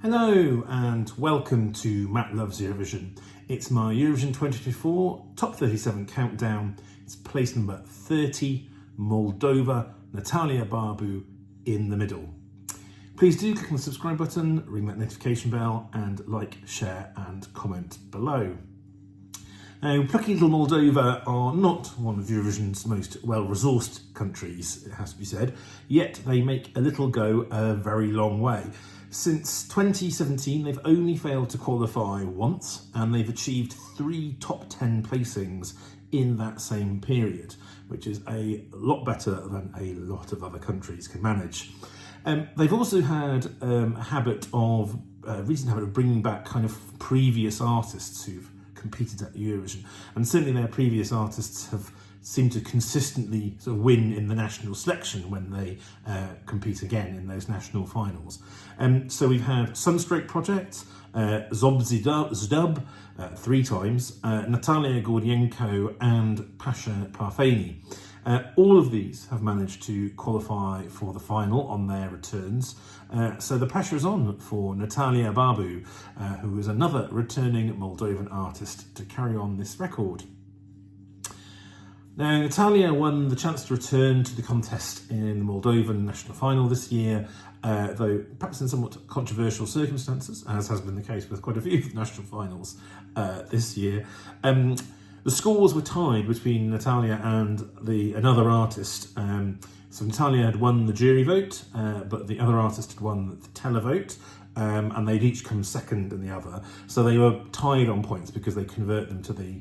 Hello and welcome to Matt Loves Eurovision. It's my Eurovision 2024 Top 37 countdown. It's place number 30, Moldova, Natalia Barbu in the middle. Please do click on the subscribe button, ring that notification bell and like, share and comment below. Now, plucky little Moldova are not one of Eurovision's most well-resourced countries, it has to be said, yet they make a little go a very long way. Since 2017, they've only failed to qualify once, and they've achieved 3 top 10 placings in that same period, which is a lot better than a lot of other countries can manage. They've also had a recent habit of bringing back kind of previous artists who've competed at Eurovision, and certainly their previous artists have seemed to consistently sort of win in the national selection when they compete again in those national finals. So we've had Sunstroke Project, Zdub 3 times, Natalia Gordienko and Pasha Parfeni. All of these have managed to qualify for the final on their returns. So the pressure is on for Natalia Barbu, who is another returning Moldovan artist, to carry on this record. Now, Natalia won the chance to return to the contest in the Moldovan national final this year, though perhaps in somewhat controversial circumstances, as has been the case with quite a few national finals this year. The scores were tied between Natalia and another artist. So Natalia had won the jury vote, but the other artist had won the televote, and they'd each come second in the other. So they were tied on points because they convert them to the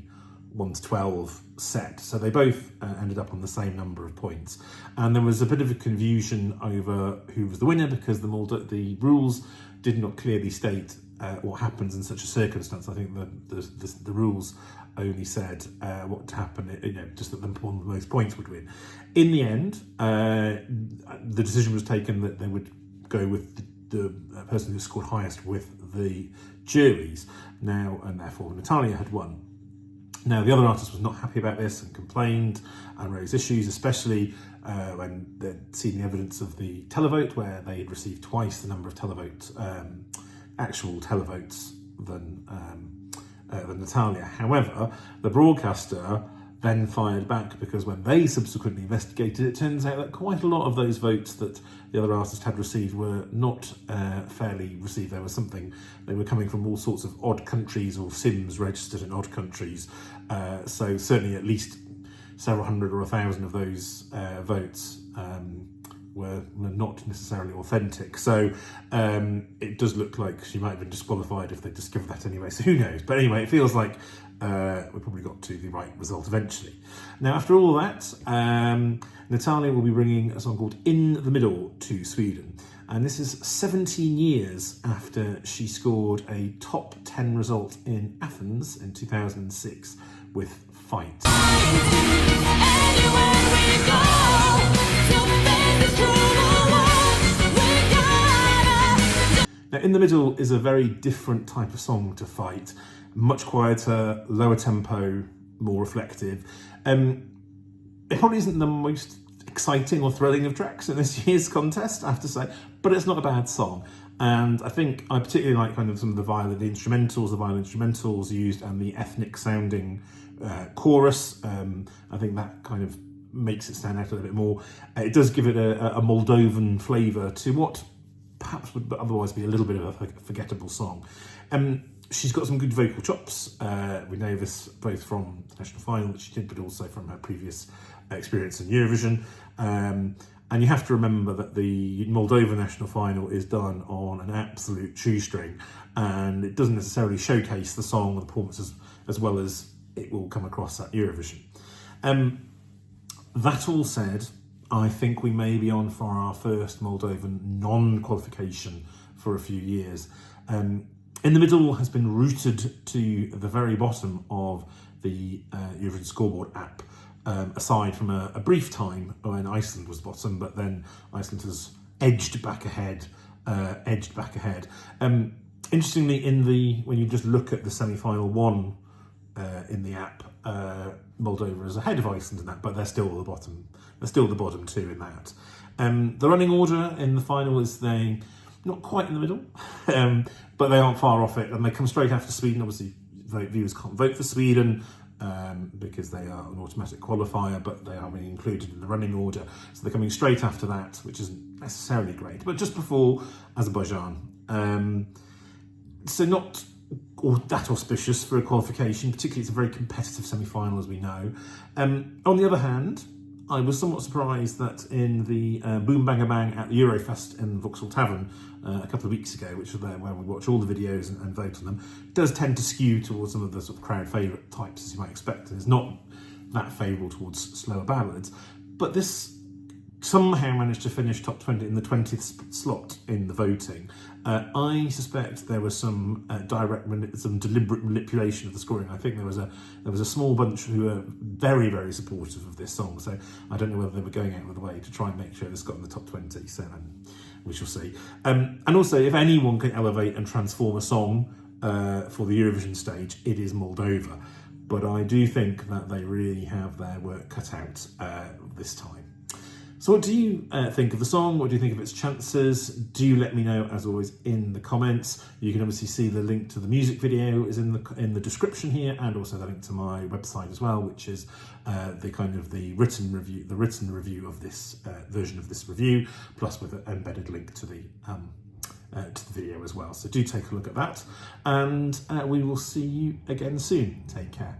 1 to 12 set. So they both ended up on the same number of points. And there was a bit of a confusion over who was the winner because the rules did not clearly state what happens in such a circumstance. I think the rules only said what would happen, just that the one with the most points would win. In the end, the decision was taken that they would go with the person who scored highest with the juries. Now, and therefore Natalia had won. Now, the other artist was not happy about this and complained and raised issues, especially when they'd seen the evidence of the televote, where they had received twice the number of actual televotes than Natalia. However, the broadcaster then fired back because when they subsequently investigated, it turns out that quite a lot of those votes that the other artist had received were not fairly received. There was something, they were coming from all sorts of odd countries or SIMs registered in odd countries. So certainly at least several hundred or 1,000 of those votes were not necessarily authentic. So it does look like she might have been disqualified if they discovered that anyway, so who knows. But anyway, it feels like we probably got to the right result eventually. Now, after all that, Natalia will be bringing a song called In the Middle to Sweden. And this is 17 years after she scored a top 10 result in Athens in 2006 with Fight. Now, In the Middle is a very different type of song to Fight. Much quieter, lower tempo, more reflective. It probably isn't the most exciting or thrilling of tracks in this year's contest, I have to say, but it's not a bad song. And I think I particularly like kind of some of the violin instrumentals used and the ethnic sounding chorus. I think that kind of makes it stand out a little bit more. It does give it a Moldovan flavour to what perhaps would otherwise be a little bit of a forgettable song. She's got some good vocal chops. We know this both from the national final that she did, but also from her previous experience in Eurovision. And you have to remember that the Moldova national final is done on an absolute shoestring, and it doesn't necessarily showcase the song or the performance as well as it will come across at Eurovision. That all said, I think we may be on for our first Moldovan non-qualification for a few years. In the Middle has been rooted to the very bottom of the Eurovision scoreboard app, aside from a brief time when Iceland was bottom, but then Iceland has edged back ahead. Interestingly, when you just look at the semi-final one in the app, Moldova is ahead of Iceland in that, but they're still the bottom. They're still the bottom two in that. The running order in the final is not quite in the middle, but they aren't far off it, and they come straight after Sweden. Obviously, viewers can't vote for Sweden because they are an automatic qualifier, but they are being included in the running order. So they're coming straight after that, which isn't necessarily great, but just before Azerbaijan. So not that auspicious for a qualification, particularly it's a very competitive semi-final, as we know. On the other hand, I was somewhat surprised that in the Boom Bang Bang at the Eurofest in Vauxhall Tavern a couple of weeks ago, which was there where we watch all the videos and vote on them, does tend to skew towards some of the sort of crowd favourite types, as you might expect. It's not that favourable towards slower ballads, but this somehow managed to finish top 20 in the 20th slot in the voting. I suspect there was some deliberate manipulation of the scoring. I think there was a small bunch who were very, very supportive of this song. So I don't know whether they were going out of the way to try and make sure this got in the top 20. So we shall see. And also, if anyone can elevate and transform a song for the Eurovision stage, it is Moldova. But I do think that they really have their work cut out this time. So what do you think of the song? What do you think of its chances? Do let me know, as always, in the comments. You can obviously see the link to the music video is in the description here, and also the link to my website as well, which is the written review of this version of this review, plus with an embedded link to the video as well. So do take a look at that, and we will see you again soon. Take care.